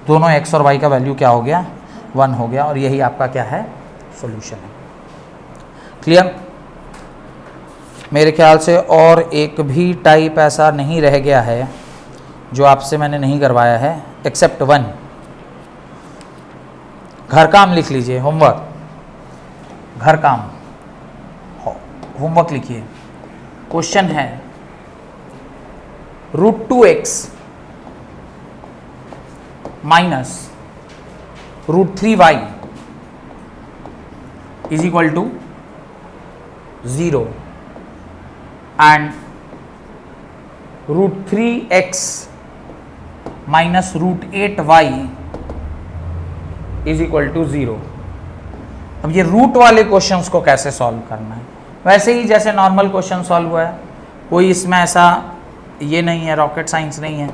दोनों x और y का वैल्यू क्या हो गया? 1 हो गया, और यही आपका क्या है? सॉल्यूशन है। क्लियर? मेरे ख्याल से और एक भी टाइप ऐसा नहीं रह गया है जो आपसे मैंने नहीं करवाया है, एक्सेप्ट 1। घर काम लिख लीजिए, होमवर्क, घर काम होमवर्क लिखिए। क्वेश्चन है √2x minus √3y is equal to 0 and √3x minus √8y is equal to 0। अब ये रूट वाले क्वेश्चंस को कैसे सॉल्व करना है? वैसे ही जैसे नॉर्मल क्वेश्चन सॉल्व हुआ है, कोई इसमें ऐसा ये नहीं है, रॉकेट साइंस नहीं है।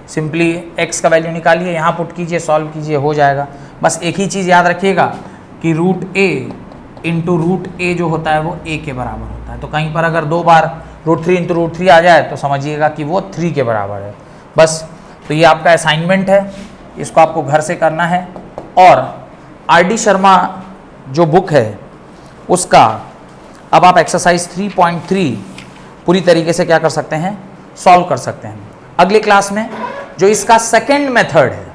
सिंपली x का वैल्यू निकालिए, यहाँ पुट कीजिए, सॉल्व कीजिए, हो जाएगा। बस एक ही चीज़ याद रखिएगा कि √a इंटू √a जो होता है वो a के बराबर होता है। तो कहीं पर अगर 2 बार √3 इंटू √3 आ जाए तो समझिएगा कि वो 3 के बराबर है। बस, तो ये आपका असाइनमेंट है, इसको आपको घर से करना है। और R.D. शर्मा जो बुक है उसका अब आप एक्सरसाइज 3.3 पूरी तरीके से क्या कर सकते हैं? सॉल्व कर सकते हैं। अगले क्लास में जो इसका सेकंड मेथड है,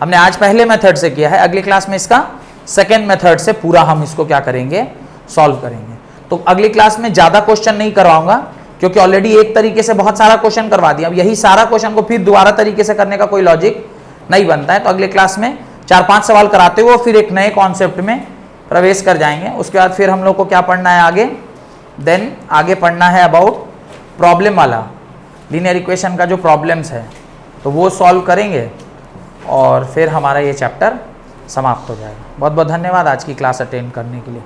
हमने आज पहले मेथड से किया है, अगले क्लास में इसका सेकंड मेथड से पूरा हम इसको क्या करेंगे? सॉल्व करेंगे। तो अगली क्लास में ज़्यादा क्वेश्चन नहीं करवाऊंगा क्योंकि ऑलरेडी एक तरीके से बहुत सारा क्वेश्चन करवा दिया। अब यही सारा क्वेश्चन को फिर दोबारा तरीके से करने का कोई लॉजिक नहीं बनता है। तो अगले क्लास में 4-5 सवाल कराते हुए फिर एक नए कॉन्सेप्ट में प्रवेश कर जाएंगे। उसके बाद फिर हम लोग को क्या पढ़ना है आगे? देन आगे पढ़ना है अबाउट प्रॉब्लम वाला, लीनियर इक्वेशन का जो प्रॉब्लम्स है तो वो सॉल्व करेंगे और फिर हमारा ये चैप्टर समाप्त हो जाएगा। बहुत बहुत धन्यवाद आज की क्लास अटेंड करने के लिए।